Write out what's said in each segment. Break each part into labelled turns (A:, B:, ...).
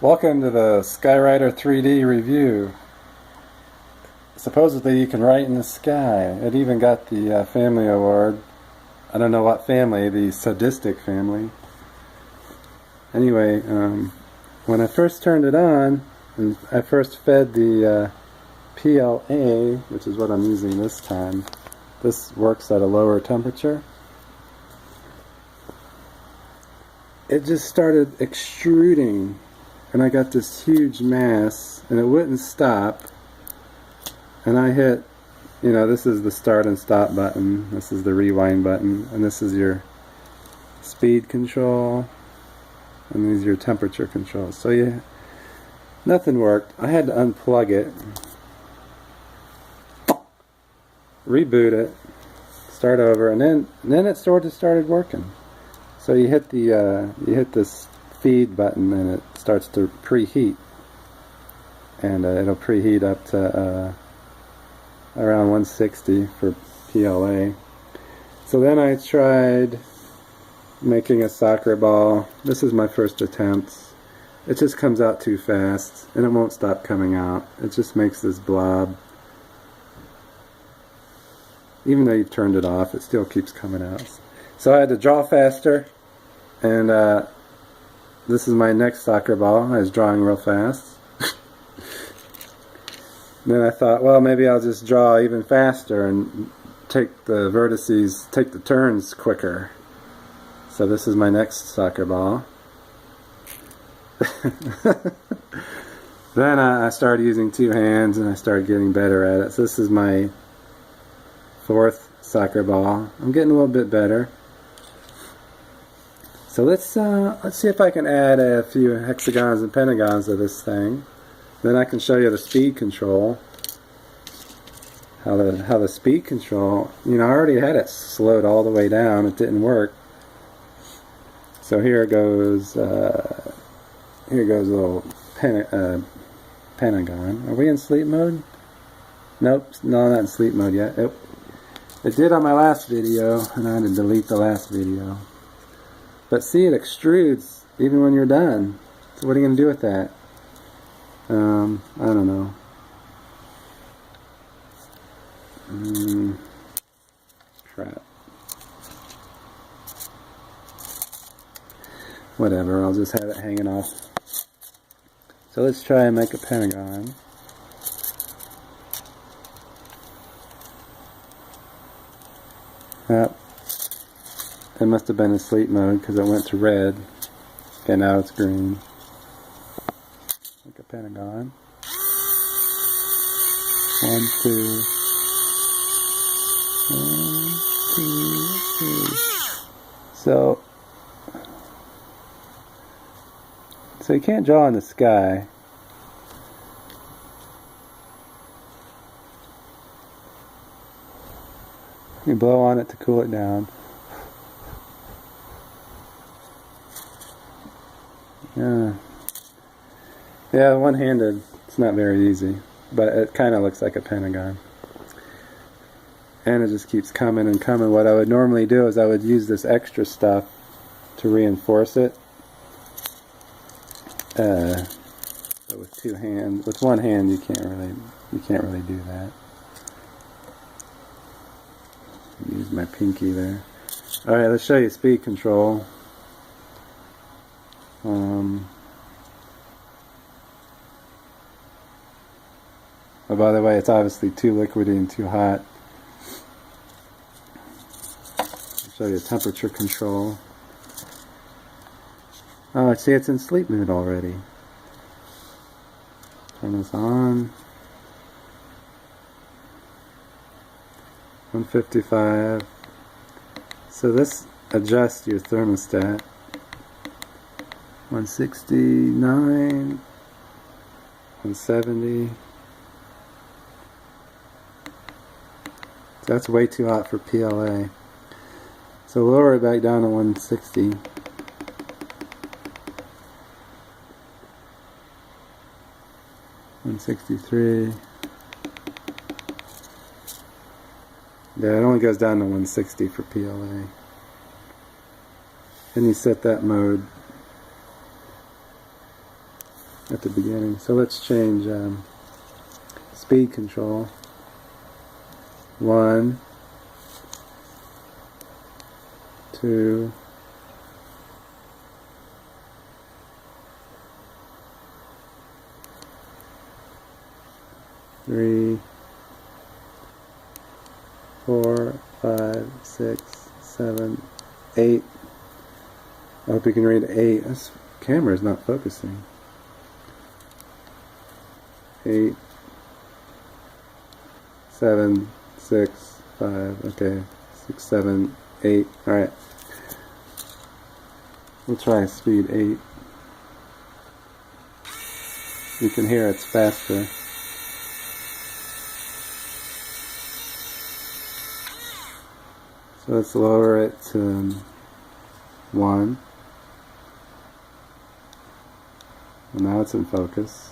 A: Welcome to the Skywriter 3D review. Supposedly you can write in the sky. It even got the family award. I don't know what family, the sadistic family. Anyway, when I first turned it on, and I first fed the PLA, which is what I'm using this time. This works at a lower temperature. It just started extruding. And I got this huge mass, and it wouldn't stop. And I hit, this is the start and stop button, this is the rewind button, and this is your speed control, and these are your temperature controls. So nothing worked. I had to unplug it, reboot it, start over, and then it sort of started working. So you hit this feed button and it starts to preheat, and it'll preheat up to around 160 for PLA. So then I tried making a soccer ball. This is my first attempt. It just comes out too fast and it won't stop coming out. It just makes this blob. Even though you've turned it off, it still keeps coming out. So I had to draw faster, and this is my next soccer ball. I was drawing real fast. Then I thought, well, maybe I'll just draw even faster and take the vertices, take the turns quicker. So this is my next soccer ball. Then I started using two hands and I started getting better at it. So this is my fourth soccer ball. I'm getting a little bit better. So let's see if I can add a few hexagons and pentagons to this thing. Then I can show you the speed control. How the speed control, I already had it slowed all the way down. It didn't work. So here goes a little pentagon. Are we in sleep mode? Nope, no, not in sleep mode yet. It did on my last video, and I had to delete the last video. But see, it extrudes even when you're done. So what are you going to do with that? I don't know. Crap. Whatever, I'll just have it hanging off. So let's try and make a pentagon. Yep. It must have been in sleep mode because it went to red. Okay, now it's green. Like a pentagon. 1, 2. 1, 2, 3. So you can't draw in the sky. You blow on it to cool it down. Yeah, one-handed, it's not very easy, but it kind of looks like a pentagon. And it just keeps coming and coming. What I would normally do is I would use this extra stuff to reinforce it. So with one hand, you can't really do that. Use my pinky there. All right, let's show you speed control. Oh, by the way, it's obviously too liquidy and too hot. I'll show you temperature control. Oh, see, it's in sleep mode already. Turn this on. 155. So this adjusts your thermostat. 169. 170. That's way too hot for PLA. So lower it back down to 160. $163. Yeah, it only goes down to 160 for PLA. Then you set that mode. at the beginning. So let's change speed control. 1, 2, 3, 4, 5, 6, 7, 8. I hope you can read 8. This camera is not focusing. 8, 7, 6, 5, okay, 6, 7, 8, alright. We'll try speed 8. You can hear it's faster. So let's lower it to 1. And now it's in focus.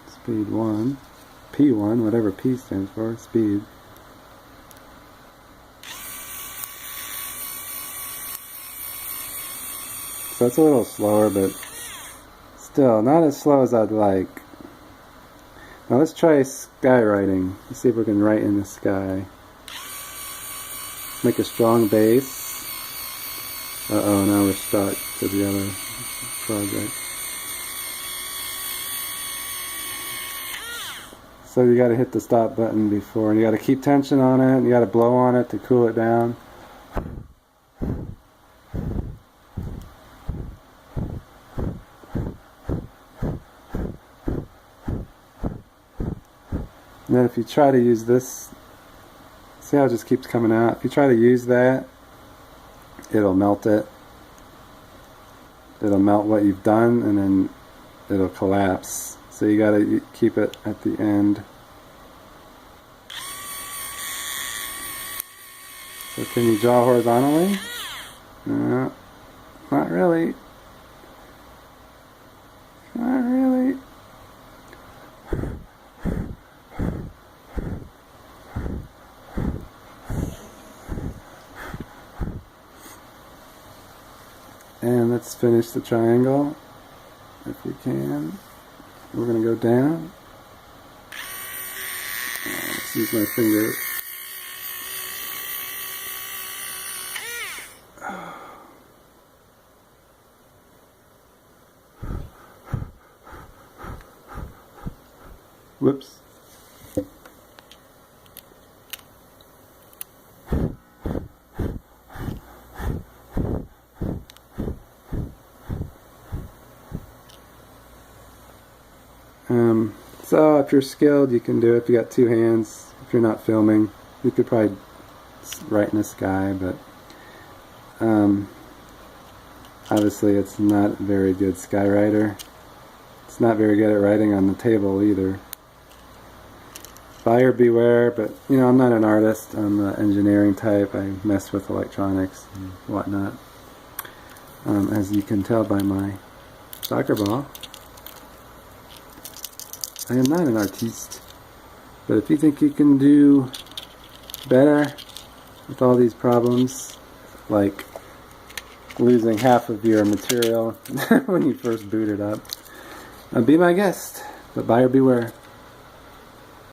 A: Speed 1. P1, whatever P stands for, speed. So it's a little slower, but still not as slow as I'd like. Now let's try skywriting. Let's see if we can write in the sky. Make a strong base. Uh-oh, now we're stuck to the other project. So you got to hit the stop button before, and you got to keep tension on it, and you got to blow on it to cool it down. And then if you try to use this, see how it just keeps coming out? If you try to use that, it'll melt it. It'll melt what you've done, and then it'll collapse. So you gotta keep it at the end. So can you draw horizontally? No, not really. Not really. And let's finish the triangle, if we can. We're going to go down. Let's use my finger. Whoops. So if you're skilled, you can do it. If you got 2 hands, if you're not filming, you could probably write in the sky, but obviously it's not a very good skywriter. It's not very good at writing on the table either. Buyer beware, but you know, I'm not an artist. I'm an engineering type. I mess with electronics and whatnot. As you can tell by my soccer ball, I am not an artiste. But if you think you can do better with all these problems, like losing half of your material when you first boot it up, be my guest. But buyer beware.